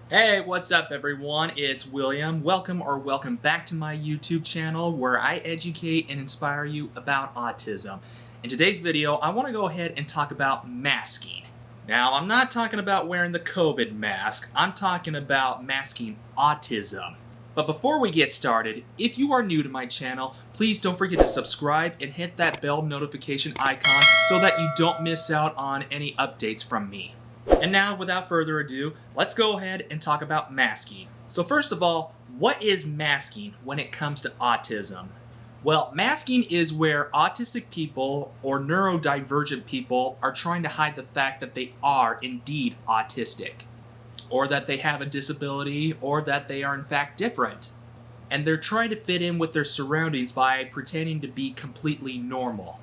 Hey, what's up everyone? It's William. Welcome back to my YouTube channel where I educate and inspire you about autism. In today's video, I want to go ahead and talk about masking. Now, I'm not talking about wearing the COVID mask. I'm talking about masking autism. But before we get started, if you are new to my channel, please don't forget to subscribe and hit that bell notification icon so that you don't miss out on any updates from me. And now, without further ado, let's go ahead and talk about masking. So first of all, what is masking when it comes to autism? Well, masking is where autistic people or neurodivergent people are trying to hide the fact that they are indeed autistic, or that they have a disability, or that they are in fact different. And they're trying to fit in with their surroundings by pretending to be completely normal.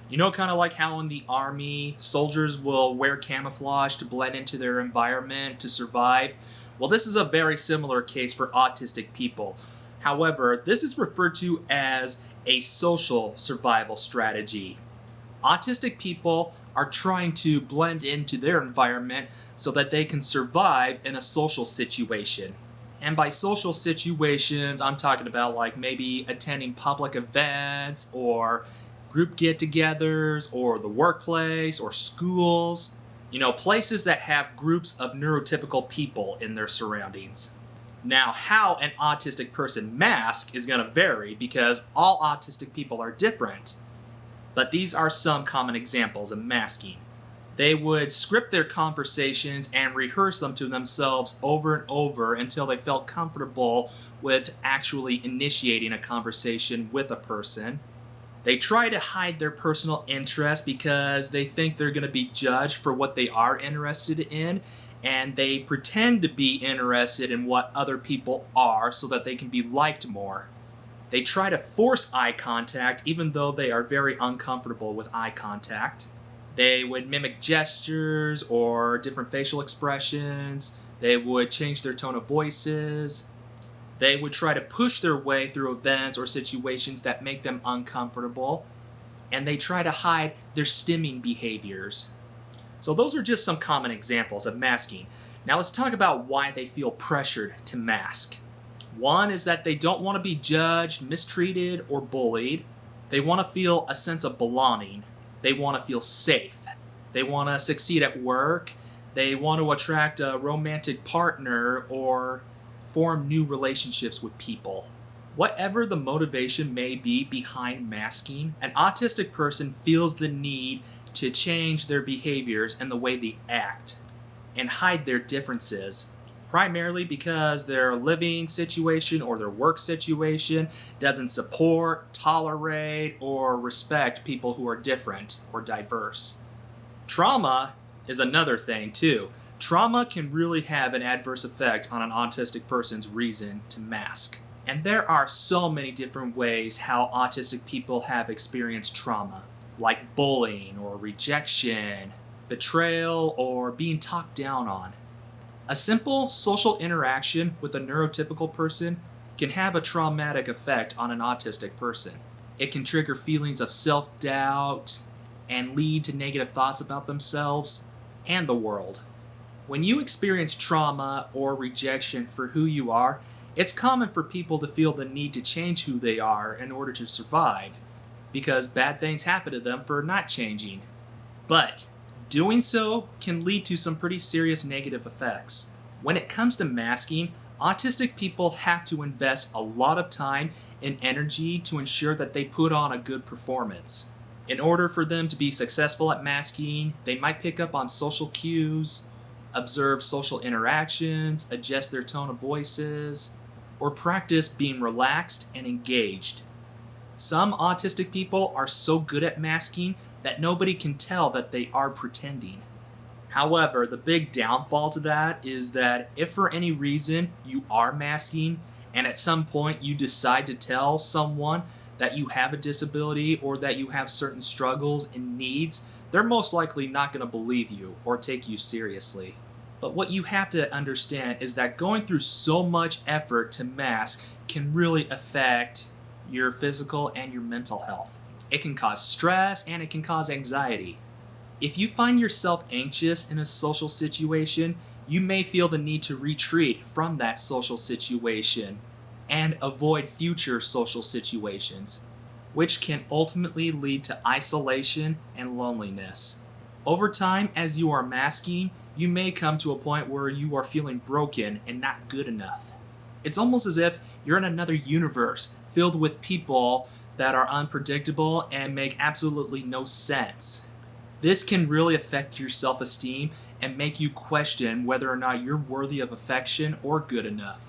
You know, kind of like how in the army, soldiers will wear camouflage to blend into their environment to survive? Well, this is a very similar case for autistic people. However, this is referred to as a social survival strategy. Autistic people are trying to blend into their environment so that they can survive in a social situation. And by social situations, I'm talking about like maybe attending public events or group get-togethers or the workplace or schools. You know, places that have groups of neurotypical people in their surroundings. Now, how an autistic person masks is going to vary because all autistic people are different. But these are some common examples of masking. They would script their conversations and rehearse them to themselves over and over until they felt comfortable with actually initiating a conversation with a person. They try to hide their personal interest because they think they're going to be judged for what they are interested in, and they pretend to be interested in what other people are so that they can be liked more. They try to force eye contact even though they are very uncomfortable with eye contact. They would mimic gestures or different facial expressions. They would change their tone of voices. They would try to push their way through events or situations that make them uncomfortable. And they try to hide their stimming behaviors. So those are just some common examples of masking. Now let's talk about why they feel pressured to mask. One is that they don't want to be judged, mistreated, or bullied. They want to feel a sense of belonging. They want to feel safe. They want to succeed at work. They want to attract a romantic partner or form new relationships with people. Whatever the motivation may be behind masking, an autistic person feels the need to change their behaviors and the way they act and hide their differences, primarily because their living situation or their work situation doesn't support, tolerate, or respect people who are different or diverse. Trauma is another thing too. Trauma can really have an adverse effect on an autistic person's reason to mask. And there are so many different ways how autistic people have experienced trauma, like bullying or rejection, betrayal, or being talked down on. A simple social interaction with a neurotypical person can have a traumatic effect on an autistic person. It can trigger feelings of self-doubt and lead to negative thoughts about themselves and the world. When you experience trauma or rejection for who you are, it's common for people to feel the need to change who they are in order to survive, because bad things happen to them for not changing. But doing so can lead to some pretty serious negative effects. When it comes to masking, autistic people have to invest a lot of time and energy to ensure that they put on a good performance. In order for them to be successful at masking, they might pick up on social cues, observe social interactions, adjust their tone of voices, or practice being relaxed and engaged. Some autistic people are so good at masking that nobody can tell that they are pretending. However, the big downfall to that is that if for any reason you are masking and at some point you decide to tell someone that you have a disability or that you have certain struggles and needs, they're most likely not going to believe you or take you seriously. But what you have to understand is that going through so much effort to mask can really affect your physical and your mental health. It can cause stress and it can cause anxiety. If you find yourself anxious in a social situation, You may feel the need to retreat from that social situation and avoid future social situations, which can ultimately lead to isolation and loneliness. Over time, as you are masking, you may come to a point where you are feeling broken and not good enough. It's almost as if you're in another universe filled with people that are unpredictable and make absolutely no sense. This can really affect your self-esteem and make you question whether or not you're worthy of affection or good enough.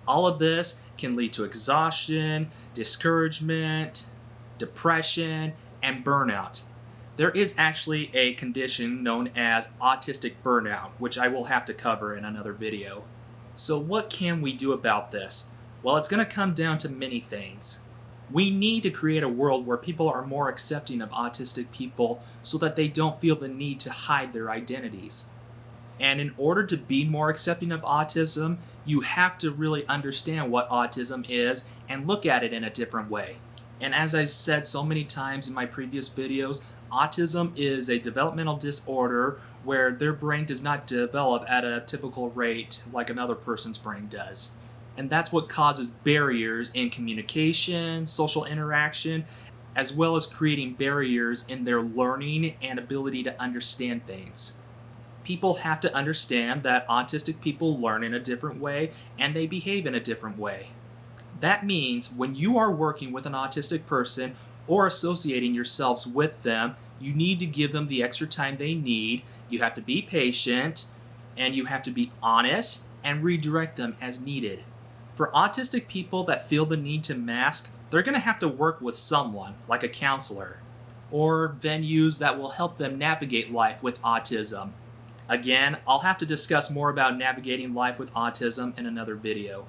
All of this can lead to exhaustion, discouragement, depression, and burnout. There is actually a condition known as autistic burnout, which I will have to cover in another video. So what can we do about this? Well, it's going to come down to many things. We need to create a world where people are more accepting of autistic people so that they don't feel the need to hide their identities. And in order to be more accepting of autism, you have to really understand what autism is and look at it in a different way. And as I said so many times in my previous videos, autism is a developmental disorder where their brain does not develop at a typical rate like another person's brain does. And that's what causes barriers in communication, social interaction, as well as creating barriers in their learning and ability to understand things. People have to understand that autistic people learn in a different way and they behave in a different way. That means when you are working with an autistic person or associating yourselves with them, you need to give them the extra time they need. You have to be patient and you have to be honest and redirect them as needed. For autistic people that feel the need to mask, they're going to have to work with someone, like a counselor, or venues that will help them navigate life with autism. Again, I'll have to discuss more about navigating life with autism in another video.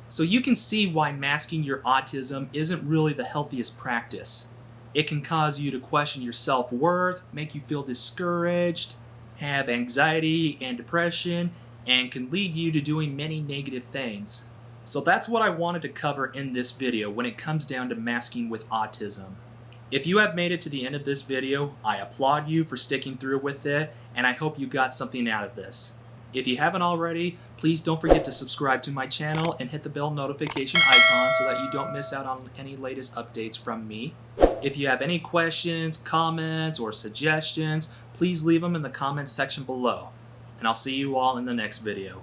So you can see why masking your autism isn't really the healthiest practice. It can cause you to question your self-worth, make you feel discouraged, have anxiety and depression, and can lead you to doing many negative things. So that's what I wanted to cover in this video when it comes down to masking with autism. If you have made it to the end of this video, I applaud you for sticking through with it, and I hope you got something out of this. If you haven't already, please don't forget to subscribe to my channel and hit the bell notification icon so that you don't miss out on any latest updates from me. If you have any questions, comments, or suggestions, please leave them in the comments section below. And I'll see you all in the next video.